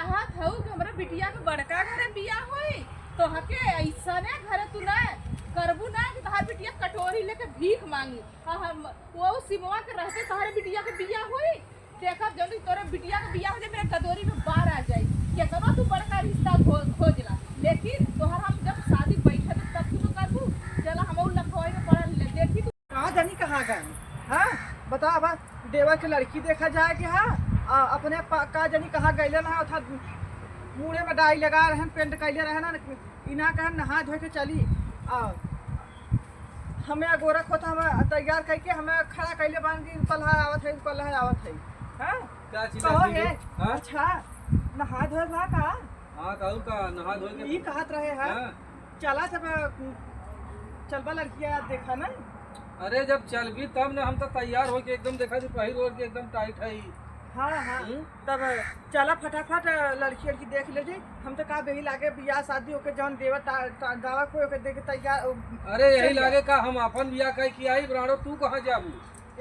चाहत हूँ कि हमरा बिटिया के बड़का घरे बिया होई तो हके ऐसने घरे तू ना करबू ना कि तहार बिटिया कटोरी लेके भीख मांगी हम वो सिमवा के रहते तहारे बिटिया के बिया होई देखब जल्दी तोरे बिटिया के बिया हो जाए मेरे कटोरी में बाहर आ जाई केतना तू बड़का रिश्ता खोजला लेकिन तोहर हम जब शादी बैठे तब तू करबू चला हम लखोई में पढ़ ले देखी तू कहाँ जानी कहाँ गए हाँ बता अब देवर के लड़की देखा जाए कि हाँ अपने का जानी कहाँ गए ना अर्थात मुँहे में डाई लगा रहे पेंट कैले रहे ना इना कह नहा धो के चली हमें गोरख होता हमें तैयार करके हमें खड़ा कैले बांध के पल्हा आवत है हाँ कहो है अच्छा नहा धोए भा का हाँ कहू का नहा धोए के ई कहत रहे हैं चला सब चलबा लड़कियां देखा ना अरे जब चल भी तब ना हम तो तैयार हो के एकदम देखा पहिर ओढ़ के एकदम टाइट है हाँ हाँ तब चला फटाफट लड़की देख ले जी हम तो का बेही लागे बियाह शादी होके जौन देवा दावा को होके देख तैयार अरे यही लागे का हम अपन बियाह कह के आई ब्राड़ो तू कहाँ जाबू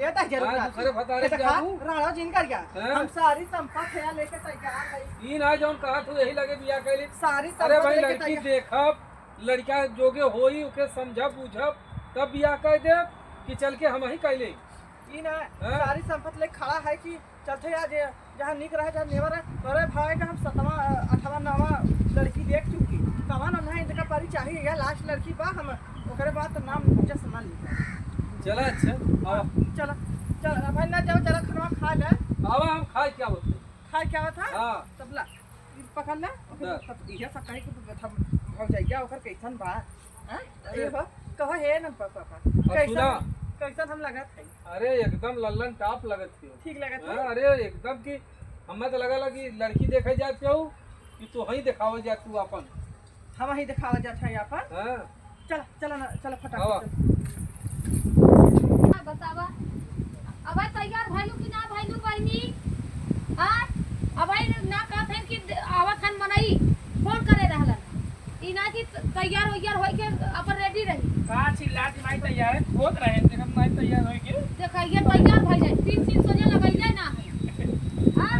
ये तक जरूर दूसरे भतारे जाबू राणो जिन कर गया हम सारी संपत्ति है लेके तैयार है ई ना जौन कहा तू यही लागे बियाह कैली सारी अरे भाई लड़की देखब लड़का जोगे होई ओके समझब बुझब तब बियाह कह दे कि चल के हम ही कैले ई ना सारी संपत्ति ले खड़ा है कि चलते यार जहाँ निक रहे जहाँ नेवर है अरे भाई का हम 7वां 8वां 9वां लड़की देख चुकी कहाँ ना नहीं इनका परी चाहिए या लास्ट लड़की बा हम ओकरे बाद तो नाम जस मान ली चला अच्छा आओ चला चल भाई ना जाओ चला खाना खा ले आवा हम खाए क्या बोलते खाए क्या था हां तब ला पकड़ ले ये सब कहे कि हम भाग जाइए ओकर कैसन बा हां अरे हो कहो है ना पापा कैसन हम लगत है अरे एकदम लल्लन टॉप लगत थी ठीक लगत है अरे एकदम की हमें तो लगा कि लड़की देखे जाते हो कि तू ही दिखावे जा तू अपन हम ही दिखावा जात है अपन हां चल चल ना चल फटाफट बतावा अब तैयार भइलू कि ना भइलू बहनी हां अब ना कहत है कि आवत हन मनई फोन करे रहलन ई ना कि तैयार होई के अपन रेडी रही का चिल्ला दी माई तैयार होत रहे देखम माई तैयार होई के देखिए तैयार भइ जाए 3 सोने लगैले ना हां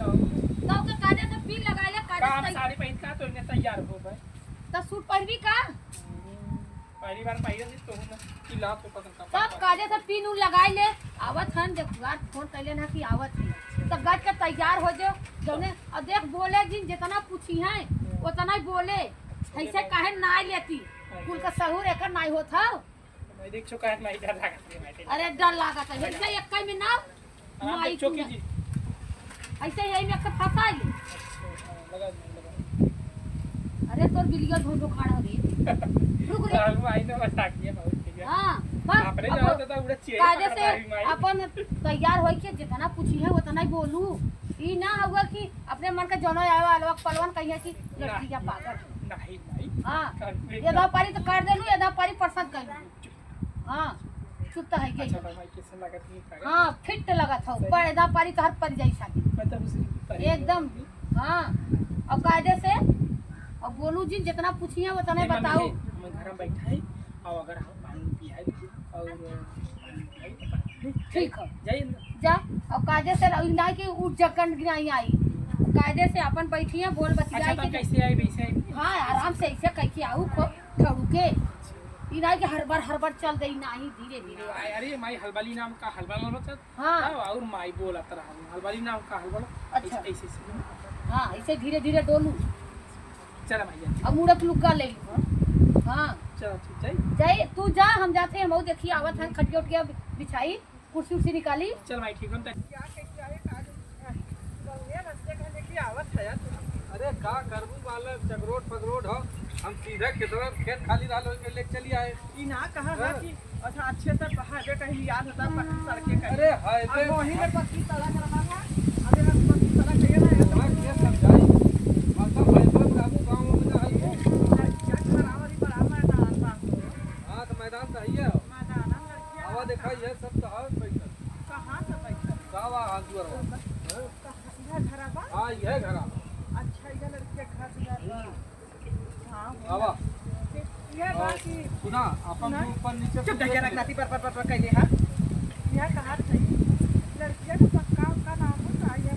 तो के काजे से पी लगाइले काजे काम साड़ी पहन का तो ने तैयार हो भाई त सूट पहनबी का पहली बार पहिरल तो ना चिल्ला तो पता का सब काजे से पीन उ लगाइले आवत हन देख गाट फोन कैले ना कि आवत है तब गाट के तैयार हो जो जौने और देख बोले जिन जितना पूछी है उतना ही बोले ऐसे काहे ना लेती कुल का सहूर एकर नहीं होत हौ मैं देख छो काहे माई डर लागत है माई अरे डर लागत है ऐसे एक में ना हां देख छो की जी ऐसे यही में फंसा ली लगा अरे तोर बिलिया धो खाड़ा रे रुक रे हां माई ने बता दिया बहुत ठीक है हां बस आपने जाओ तो उड़ा चाहिए काजे से अपन तैयार होई के जितना पूछी है उतना ही बोलू ई ना होगा कि अपने मन का जोनो आवे अलवा पलवन कहिए कि लड़की का पागल नहीं नहीं हां ये दो पारी तो कर देलू ये दो पारी प्रसाद कर हां चुप है के अच्छा भाई कैसे लागत है हां फिट लगत हो पर एदा पारी तो हर पर जाई शादी मतलब उसी एकदम हां और कायदे से और बोलू जी जितना पूछी है उतना ही बताओ हम घर में बैठा है और अगर हम पानी पियाई और ठीक है जाइए जा और कायदे से ना कि उठ जकन गिराई आई कायदे से अपन बैठी है बोल बतियाई अच्छा के कैसे आई वैसे आई हां आराम से ऐसे कह के आऊ को ठड़ू के ई ना कि हर बार चल गई नहीं धीरे धीरे अरे माई हलवाली नाम का हलवाला होता हां और माई बोला तरह हलवाली नाम का हलवाला अच्छा ऐसे हां ऐसे धीरे धीरे डोलू चला भाई अब मुड़क लुक्का ले ली हां चलो ठीक है जाई तू जा हम जाते हैं मऊ देखिए आवत है खटिया उठ के बिछाई कुर्सी उर्सी निकाली चल भाई ठीक है क्या कैसे आए काज बंगले रस्ते कहने की आवत है अरे का करबू वाला चगरोट पगरोट हो हम सीधा खेत खाली डाल के ले चली आए ई ना कहा है कि अच्छा अच्छे से हाईवे कहीं याद होता पक्की सड़कें कहीं अरे हाईवे वहीं पे पक्की सड़क रहा है अगर हम पक्की सड़क कहीं ना वहां के समझाई मतलब हाईवे बाबू गांव में ना है क्या खराबरी बड़ा मैदान बा हां तो मैदान तो है मैदान लड़कियां हवा दिखाई है सब तो है पैसा कहां से पैसा गावा हाजुर हो इधर घर बा हां ये घरा अच्छा इधर लड़कियां घर से जा हां आवा ये बाकी सुना अपन के ऊपर नीचे चुप रह रख नाती पर कहले हां यह कहा सही लड़कियां का पक्का का नाम होता है या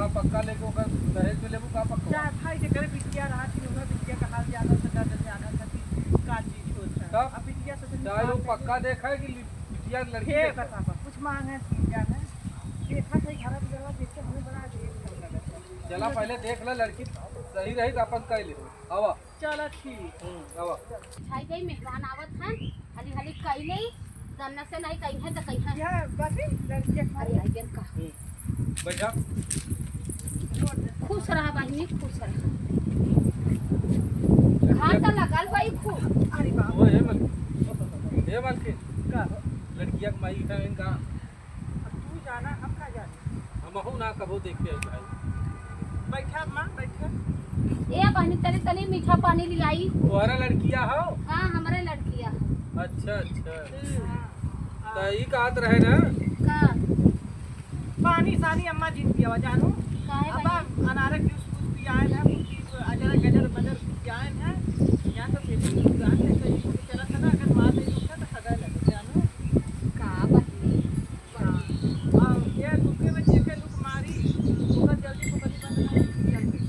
का पक्का लेके ओकर दहेज में लेबू का पक्का जा भाई के करे बिटिया रहा थी उन्हें बिटिया का हाल ज्यादा से जाना था कि का चीज होता है तब? अब बिटिया से चाहे लोग पक्का देखा है कि बिटिया लड़की हे देखा है? पापा कुछ मांग है क्या है देखा सही घर वगैरह देख के हमें बड़ा अजीब लगा। चला पहले देख ले लड़की सही रही तो अपन कह ले आवा चलो ठीक आवा छाई गई मेहमान आवत हैं हली हली कई नहीं दन्ना से नहीं कहीं है तो कहीं है यह बाकी लड़कियां अरे आई गेल का बैठा खुश रहा बहनी खुश रहा हाँ तो लगल भाई खूब अरे बाप वो हे मन के का लड़किया के माई का इनका अब तू जाना हम का जाने हम हूं ना कबो देख के आई भाई बैठा मां बैठा ए बहनी तनी तनी मीठा पानी लियाई तुम्हारा लड़किया हो हाँ हमारे लड़किया अच्छा अच्छा तो ई कहत रहे ना का पानी सानी अम्मा जिन पिया जानू काहे अब बहनी अनारक जूस कुछ पियाए है कुछ अजर गजर बजर पियाए है या तो फिर दुकान से कहीं चला था ना अगर मार नहीं उठा तो सगा लगे जानू का बहनी और ये लुके में जेके लुक मारी ओकर जल्दी पकड़ी बंद नहीं जल्दी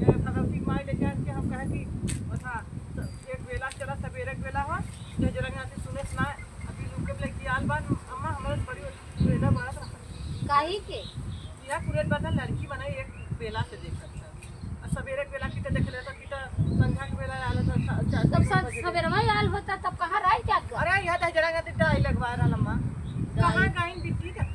ये भगवती माई ले जान के हम कहे कि ओथा एक बेला चला सवेरे के बेला हो जो जरंगा से सुने सुना अभी लुके में लेके आल बान अम्मा हमारे बड़ी बेला बात काहे के यह पूरे बता लड़की बनाई एक बेला से देख सकता है और सवेरे के बेला किटा देख लेता किटा संध्या के बेला आला था तब सवेरे में आल होता तब कहाँ रह क्या कर अरे यह तो जरा गति डाई लगवा रहा लम्मा कहां कहीं बिट्टी का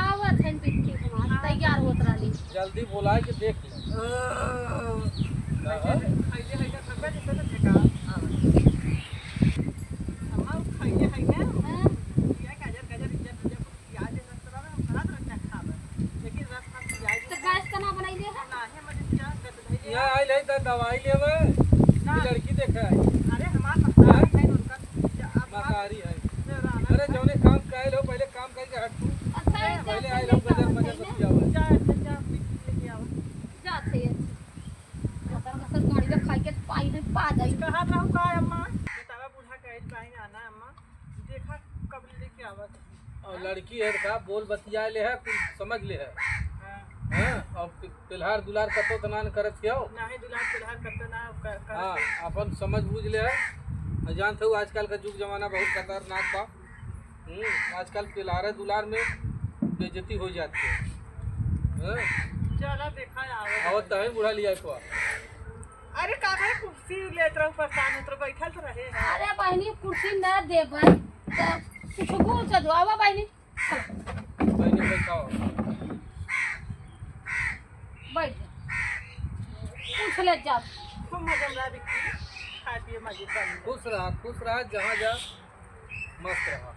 आवत है बिट्टी हमार तैयार होत रही जल्दी बुलाए के देख ले खाइले है का सब जैसे तो ठेका अम्मा खाइले है ना हाँ? ये गाजर गाजर इज्जत जब प्याज है रस्ता में हम खा रखना खावे लेकिन रास्ता में प्याज तो गैस का ना बनाइले है ना है मजे क्या गत धइले यहाँ आई ले तो दवाई लेवे ना ई लड़की देखा है अरे हमार मसाला है उनका मकारी है आप अरे जौने काम कैल हो पहले काम करके हट तू अच्छा है पहले आई लोग गजर मजर बतियावा जा जा लेके आओ जाते हैं मतर मतर गाड़ी में खाई के पाई नहीं पा जाई कहा था का अम्मा बतावा बूढ़ा कहे पाइन आना अम्मा देखा कब लेके आवत और लड़की है का बोल बतिया ले है कुछ समझ ले है हां हैं और पिल्हार दुलार कतो तनान करत हो नाही दुलार पिल्हार करते ना हाँ अपन समझ बूझ ले है और जानते हो आजकल का युग जमाना बहुत खतरनाक बा आजकल पिल्हार दुलार में बेइज्जती हो जाती है हैं? चला देखा आवत और तहें बुढ़ा लिया को अरे का भाई कुर्सी लेत रहो परेशान होत रहो बैठल तो रहे हैं अरे बहनी कुर्सी न देबै तो कुछ पूछ दो आवा बहनी पहले बैठाओ बैठ जा पूछ ले जा खूब मजा में बिकी खा पिए मजे बन खुश रहा जहाँ जा मस्त रहा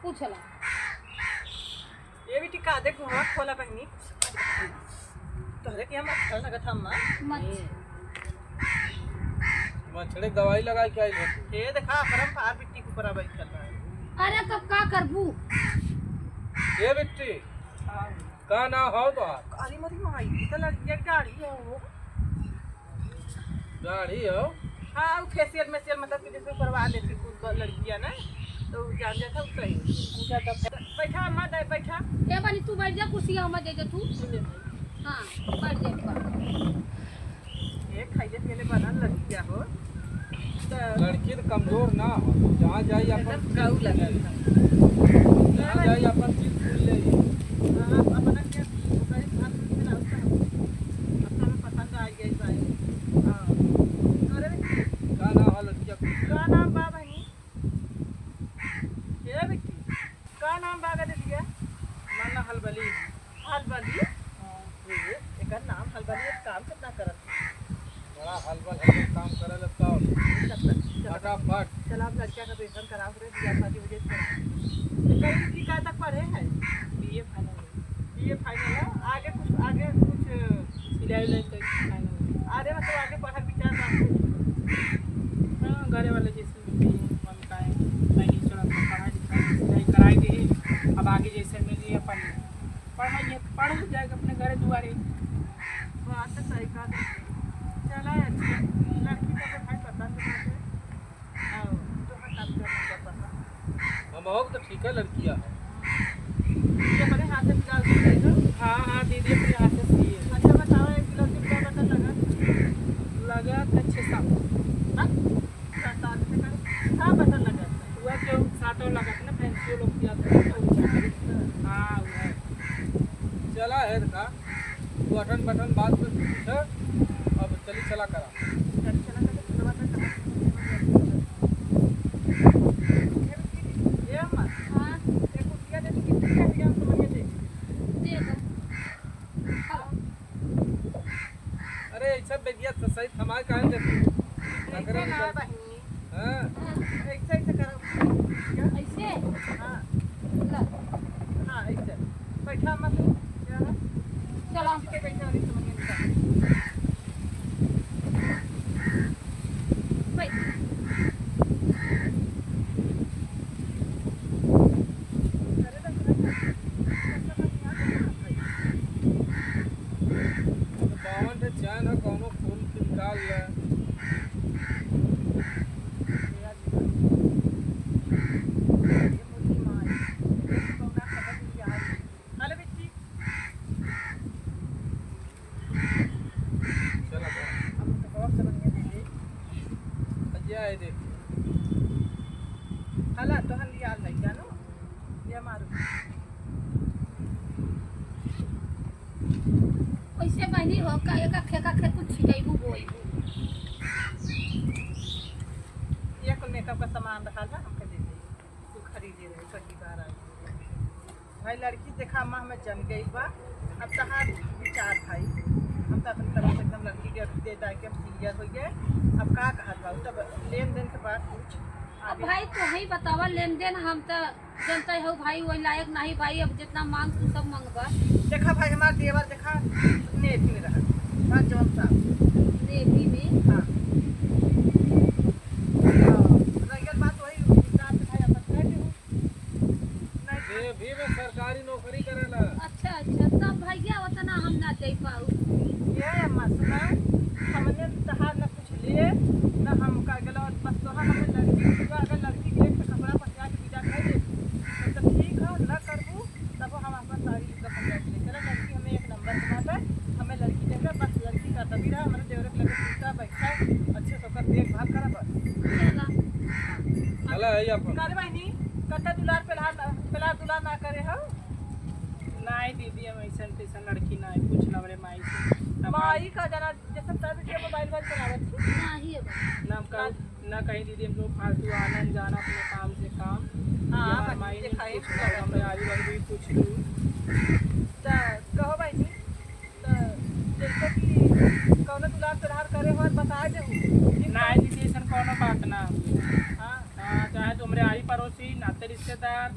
पूछ ला ये भी टिका दे घुमा खोला पहनी तोहरे के हम अच्छा लगत हम मत मछड़े दवाई लगा के आई ये देखा परम पार बिट्टी के ऊपर बैठल है अरे तो का करबू ये बिट्टी का ना हो तो अरे मरी माई तो लड़की एक गाड़ी है वो गाड़ी हो हाँ वो फेशियल मेशियल मतलब कि जैसे करवा लेती कुछ लड़कियां ना तो जान जाता उसका बैठा अम्मा दे बैठा ए बनी तू बैठ जा कुर्सी में दे दे तू हाँ बैठ जा ये खाइले पहले बनल लड़कियां हो तो लड़की तो कमजोर ना हो जहाँ जाई अपन गाऊ लगा जहाँ जाई अपन चीज भूल ले अपना क्या कहीं बात नहीं ना उसका अपना में पसंद आ गई भाई हां अरे का ना हो लड़किया का नाम बा बहनी ये बिट्टी का नाम बा का दे दिया माना हलबली हलबली ये एक नाम हलबली काम कितना करत बड़ा हलबल काम करे लगता फटाफट चल आप लड़किया का पेपर कराओ रे बियाह शादी हो जाए कहीं की का तक पढ़े है बीए फाइनल है आगे कुछ सिलाई ले तो फाइनल आगे मतलब आगे पढ़ा विचार ना हाँ घरे वाले जैसे मम्मी का नहीं चला पढ़ाई लिखाई कराई दी अब आगे जैसे मिली अपन पढ़ जाएगा अपने घर दुआरे बात तो सही का चला अच्छा लड़की का तो भाई पसंद है हां तो हम काम करना पड़ता हम हो तो ठीक है लड़किया है ये बड़े हाथ से निकाल के हाँ हाँ दीदी अपने हाथ से सी है। अच्छा बताओ एक किलो के क्या बटन लगा? लगा था 6-7 हाँ? 7 से कर। हाँ बटन लगा था। हुआ जो 7 लगा था ना फैंसी लोग दिया था। हाँ हुआ है। चला है का बटन बटन बात में पूछा अब चली चला करा। चल चला कर चलवा कर ये अम्मा हाँ एक कुटिया दे तो कितनी चाहिए हम समझ दे। दे दो हाँ, अरे ऐसा बेगिया तो सही थमा काहे देती नखरा ना निकल बहिनी हां ऐसे ऐसे करो। क्या? ऐसे हाँ ला, हाँ ऐसे बैठा मत क्या है? चलो के बैठा वाली समझ में नहीं भाई बावन से चैन है कोनो फूल निकाल ले चला अजय आए देख ऐसे बहनी हो का एक खेका खेत कुछ छिड़ाइबू बोई मेकअप का सामान रखा था हमके दे दे तू खरीदे रहे पहली बार आई भाई लड़की देखा अम्मा हमें जम गई बा अब तहार विचार भाई हम तो अपनी तरफ से एकदम लड़की के दे दा के हम क्लियर हो गए अब का कहत बा तब लेन देन के बाद कुछ अब भाई तो ही बतावा लेन देन हम तो जनता हो भाई वही लायक नहीं भाई अब जितना मांग तू सब मांगबा देखा भाई हमारा देवर देखा नेट में रहा बात जवाब साहब देवी में हाँ रही बात वही हिसाब से भाई अपन कह दे नहीं देवी में सरकारी नौकरी करेला अच्छा अच्छा तब भैया उतना हम ना दे पाऊ ये अम्मा सुना हमने तहार न कुछ लिए न हम का गलो बस तोहार हमें लड़की हुआ अगर लड़की के एक कपड़ा पहना के विदा कर दे तो ठीक है न करबू तब हम अपन सारी चीज़ समझा के चलो लड़की हमें एक नंबर बनाता है हमें लड़की देगा बस लड़की का तभी रहा हमारे देवर के लगे पूछता बैठा अच्छे से होकर देखभाल करा बस चला चला है अपन करे बहनी कत्ता दुलार पेलार दुलार ना करे हो नहीं दीदी हम ऐसा तैसा लड़की नहीं पूछ ला मेरे माई से माई का जाना जैसे तब जो मोबाइल वाइल चलावत थी नहीं है ना कहीं दीदी हम लोग फालतू आनंद जाना अपने काम से काम हाँ, या बस माई ने दिखाई पूछ ला हमने आजू बाजू भी पूछ लूँ त कहो बहनी त जैसे कि कौनो दुलार पेलार करे हो बता देहू नहीं दीदी ऐसा कोनो बात ना हाँ हाँ चाहे तो हमारे आड़ी पड़ोसी नाते रिश्तेदार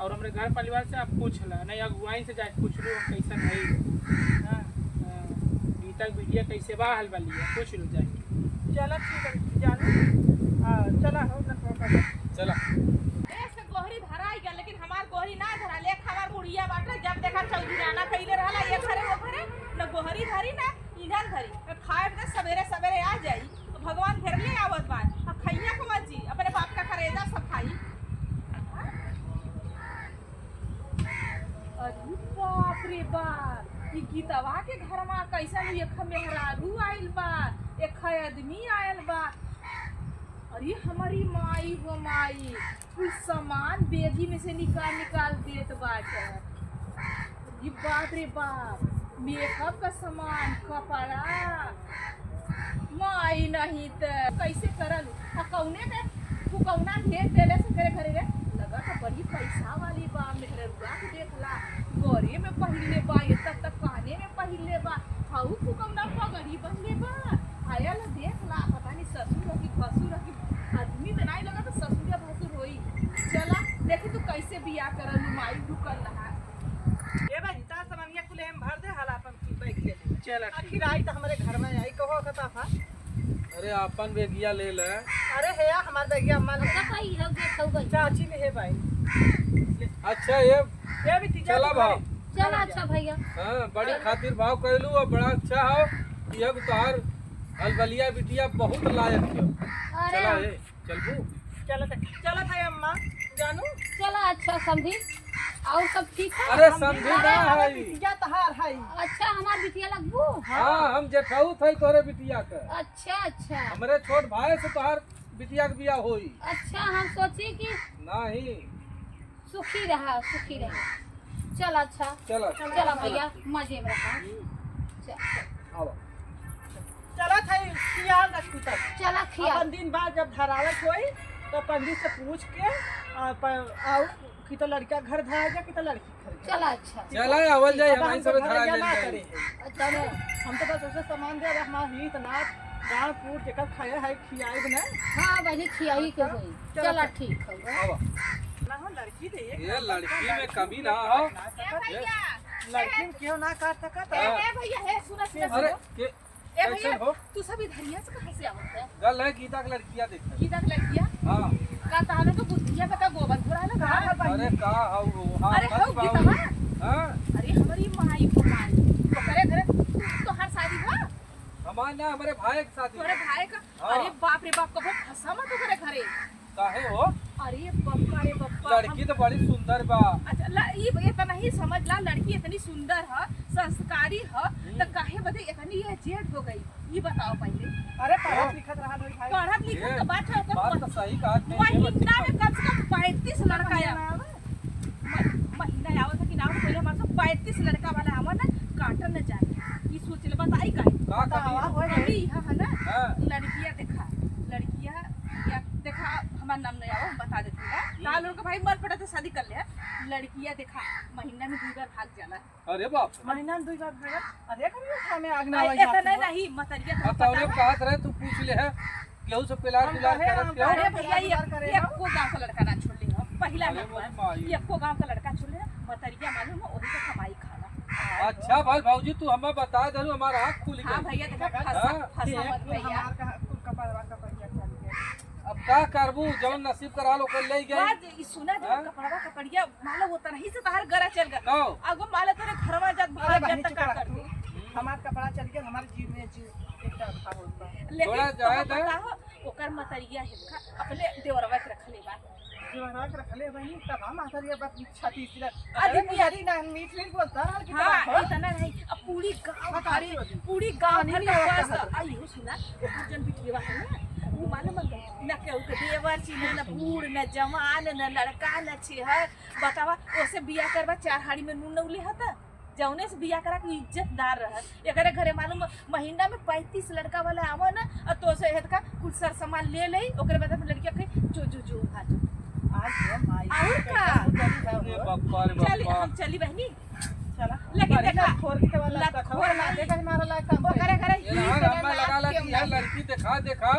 और हमारे घर परिवार से आप पूछ ला नहीं अगुवाई से जाके पूछ लो कैसा है हाँ तक बिटिया कैसे बा हल वाली है पूछ लो जाके चलो ठीक है जानू हाँ चला हो न थोड़ा चला देश के गोहरी धराई गया लेकिन हमार गोहरी ना धरा ले हमार बुढ़िया बाटे जब देखा चौधराना कइले रहला एक घरे वो घरे न गोहरी धरी ना इधर धरी खाए के सवेरे सवेरे आ जाई तो भगवान घेर ले आवत बा खैया को मत जी अपने बाप का करेजा सब खाई अरे बाप रे बाप ई गीतवा के घर में कैसा एक मेहरारू आइल बा एक आदमी आइल बा अरे हमारी माई हो माई कुछ सामान बेगी में से निकाल देत बाटे ये बाप रे बाप मेकअप का सामान कपड़ा माई नहीं तो कैसे करल कौने के फुकौना घेर देले से करे घरे रे लगा तो बड़ी पैसा वाली बा मेहरुआ के देखला गोरे में पहले बा ये तक काने में पहले बा हाउ फुकौना पगड़ी बहले बा आयल देखला पता नहीं ससुर की भसुर की आदमी तो नहीं लगा तो ससुर या भसुर होई चला देखी तू कैसे बियाह करल माई ढुकल रहा ये भाई ता सामानिया कुले हम भर दे हाल अपन की बैठ ले चल आखिर आई तो हमारे घर में आई कहो कता था अरे अपन बेगिया ले ले अरे है हमारे बेगिया अम्मा ने कई हो गए सब गई चाची में है भाई अच्छा ये भी तीजा चला भाव चला अच्छा भैया हाँ बड़ी खातिर भाव कहलू और बड़ा अच्छा हो यह तोहार अलबलिया बिटिया बहुत लायक हो अरे चला ये चलबू चलो था अम्मा जानू चला अच्छा समझी और सब ठीक है? अरे समझी ना है बिटिया तहार है। अच्छा हमार बिटिया लगबू? हाँ हम जेठाऊ थे तोरे बिटिया के। अच्छा अच्छा हमरे छोट भाई से तोहार बिटिया के बियाह होई। अच्छा हम सोची कि नहीं सुखी रहा। चल अच्छा चलो चला भैया मजे में रहा। आओ चला था खियाल रखू तब। चला खिया अपन दिन बाद जब धरावत होई तो पंडित से पूछ के आओ कि तो लड़का घर धरा जा कि तो लड़की घर जा। चला अच्छा चला आवल जाए हमारी सब घर धरा जा ले ना जाए। करे है। चलो हम तो बस उसे सामान दे हमारा हित नाथ गाँव पूर जेकर खाए है खियाए ना। हाँ बहनी खियाई के होई। चला ठीक है। आओ ना हो लड़की दे ये लड़की में कमी ना हो। लड़की में क्यों ना काट सकत ए है। भैया हे सुना अरे के ए कैसे भैया हो? तू सब इधरिया से कहां से आवत है? गल है गीता की लड़कियां देख। गीता की लड़किया हाँ का तालो तो बुद्धिया बता गोबर घुरा ना का? अरे का हो हाँ अरे बस हो बाबू। गीता हाँ अरे हमारी माई को माई तो करे घरे तो हर शादी हुआ हमारे ना हमारे भाई के साथ तोरे भाई का हाँ। अरे बाप रे बाप कबो फंसा मत करे घरे काहे हो अरे बप्पा रे बप्पा लड़की तो बड़ी सुंदर बा। अच्छा ये इतना ही समझ ला लड़की इतनी सुंदर है संस्कारी है तो काहे बदे इतनी ये जेठ हो गई ये बताओ पहले अरे पढ़त लिखत रहा भाई भाई। पढ़त लिखत तो बात है बात तो सही कहा आपने, ये महीना में बच्ची कम से कम 35 लड़का आया महीना आवत है कि ना पहले हमारे सब 35 लड़का वाला आवा ना काटन न जाए ये सोच ले बताई काहे का कमी हो? अभी यहाँ है ना हाँ। लड़कियां लड़कियां या देखा हमारा नाम नहीं आवा हम बता देती है कहा लोग भाई मर पड़ा तो शादी कर ले लड़कियां देखा महीना में 2 बार भाग जाला अरे बाप रे। महीना में 2 बार भगत अरे कभी खाने आगना नहीं, वही इतना नहीं मतरिया अब तो उन्हें कहत रहे तू पूछ ले है केहू से पिलार पिलार करत क्यों? अरे भैया ये को गांव का लड़का ना छोड़ ले पहला अरे नंबर माई। ये को गांव का लड़का छोड़ ले मतरिया मालूम है वही का कमाई खाना अच्छा भाई भाऊजी तू हमें बता दे हमारा आँख खुल हाँ गई। भैया देखा हाँ। फंसा मत भैया हमार का कुल कपड़वा का परिचय चल गया। अब का करबू जौन नसीब करा लो कर ले गई। आज ई सुना जो हाँ? कपड़वा कपड़िया माला वो तरही से बाहर गरा चल गया कहो अगो माला तेरे घरवा जात अरे भाग बहनी जात चुप का रह कर तू। हमार कपड़ा चल गया हमारे जीव में जीव एक तरफा होता है। लेकिन थोड़ा जाए तो दे। बताओ ओकर मतरिया है का अपने देवरवा के रखले बा जीवराज रखले बहनी तब हम आकर ये बात छाती सिला अरे अरे यारी ना मीठ मीठ बोलता है कि हाँ इतना नहीं अब पूरी गांव भरी पूरी गांव भरी बस आइयो सुना एक जन बिटिया है ना वो मालूम है न केहू के देवर छी न बूढ़ न जवान न लड़का न छी है बतावा ओसे बियाह करबा 4 हाड़ी में नून नउले हता जौने से बियाह करा के इज्जतदार रह एकरे घरे मालूम महीना में 35 लड़का वाला आवा ना और तो से हेत का कुछ सर सामान ले ले ओकरे बाद में लड़किया के जो भाजो आज ये माई और का? अरे बापा रे चल बापा। हम चली बहनी चला लेकिन देखा खोर के वाला लत खोर ना देखा हमारा लायक काम वो करे करे ये ना हमें लगा ला कि यह लड़की देखा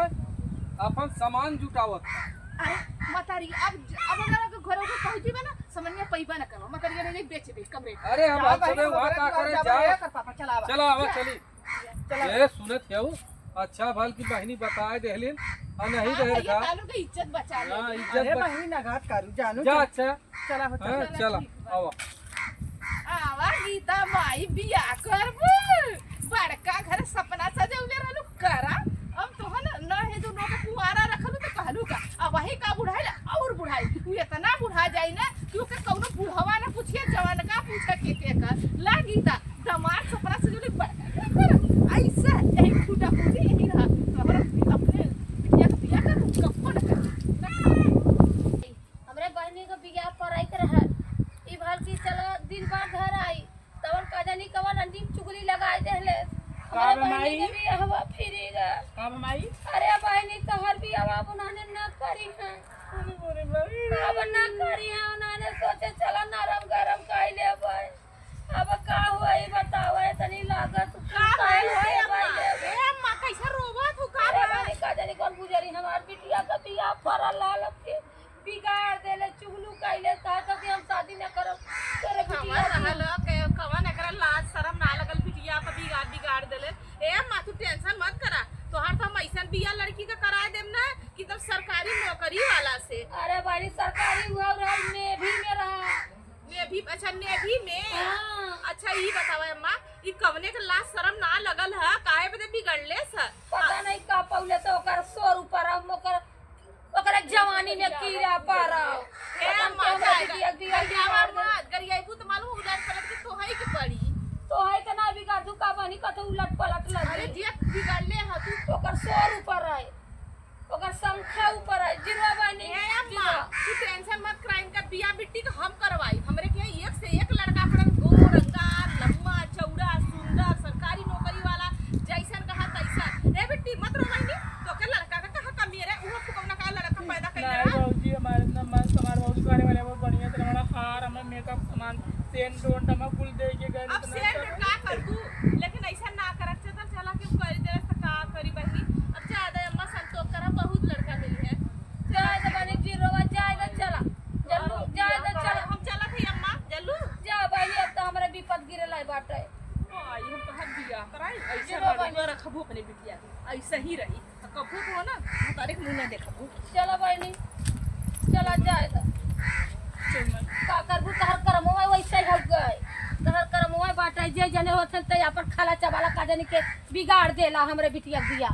अपन सामान जुटावत। अरे मतारी अब अगर के घरों को पहुंची बे ना समन्या पैबा ना करवा मतारी ने बेच दे कमरे अरे हम सब वहाँ का करे जाओ पापा चला चलो आवा चली। ये सुनत है अच्छा भल की बहनी बताए देहलिन और नहीं हाँ, दे भैया का तालू के इज्जत बचा ले हां अरे इज्जत बच- बहनी ना घाट करू जानू जा अच्छा चला हो हां चला चलो आओ आवा गीता माई बिया करबू बड़का घर सपना सजौले रहलू करा हम तोहन न हे जो नोके कुआरा रखलू तो कहलू का अब वही का बुढ़ाई और बुढ़ाई तू इतना बुढ़ा जाई ना क्योंकि कौनो बुढ़वा ना पूछिए जवान का पूछे के कर ला गीता दमार सपना सजौले बड़का घर ऐसा यही फूटा फूटी यही रहा तोहरा अपने बिया कर कप्पन कर हमरे बहनी का बियाह पढ़ाई के रहा ई भाल की चला दिन बाद घर आई तवन का जानी कवन अंडीम चुगली लगाए देले हमारे बहनी माई? के बियाह हुआ फिरेगा का माई अरे बहनी तो हर बियाह उन्होंने न करी है अब न करी है उन्होंने सोचे चला नरम गरम खाई ले भाई अब का हुआ ये बताओ इतनी लागत का काहे होय ले अम्मा भाई ले ए अम्मा कैसे रोवत हो का अरे बहनी का जानी कौन गुजरी हमार बिटिया का बियाह पड़ा लाल के बिगाड़ देले चुगलू कैले कहा कि हम शादी न करब तेरे बिटिया कवन रहल के कवन एकरा लाज शरम ना लगल बिटिया पे बिगाड़ देले ए अम्मा तू टेंशन मत करा तोहर तो हम ऐसन बिया लड़की का कराए देम ना कि तब सरकारी नौकरी वाला से अरे बड़ी सरकारी हुआ और नेवी में रहा नेभी अच्छा नेभी में हाँ। अच्छा ई बतावा अम्मा ई कवने के लाज शरम ना लगल है काहे बदे बिगड़ले स पता नहीं का पौले तो ओकर 100 ऊपर हम ओकर जवानी में कीड़ा पारा ए पता अम्मा नहीं जाएगा बिटिया बिगाड़ दी गरियावा मार दे। मत गरियाबू तो मालूम उलट पलट के तो है कि पड़ी तो है के ना बिगाड़ दू का बनी कतो उलट पलट अरे लगी जिया बिगड़ले ह तू ओकर सोर ऊपर है ओकर संख्या ऊपर है जीरो बनी ए अम्मा तू टेंशन मत कर इनका बिया बिट्टी का हम करवाई हमरे के एक से एक लड़का पड़न गोर रंगार लम्बा चौड़ा सुंदर सरकारी नौकरी वाला जैसन कहा तैसन ए बिट्टी मत रो बहनी तो के लड़का का कहा कमी रे उहो फुकौना का लड़का पैदा कर नहीं दे बाबूजी हमारे इतना मस्त हमारे बाबूजी घरे वाले बहुत बढ़िया थे हमारा हार हमें मेकअप सामान सेन डोंट हमें कुल दे के गए अब शेर के का कर तू लेकिन ऐसा ना करत चल चला के कर दे तो का करी बहनी अब ज्यादा अम्मा संतोष करा बहुत लड़का मिली है जाए तो बनी जीरो जाए तो चला जल्लू जाए तो चला हम चला थे अम्मा जल्लू जा भाई अब तो हमरे विपद गिरे लाई बाटे आई हम कहा बिया कराई ऐसे जीरो बाबू रखबू अपने बिटिया के ऐसे ही रही तो कबू तो ना तारीख मुंह ना देखबू चला बहनी चला जाए तो का करबू तहर करमवा वैसे ही हो गए तहर करमवा बाटे जे जने होथन ते अपन खाला चबाला का जने के बिगाड़ देला हमरे बिटिया बिया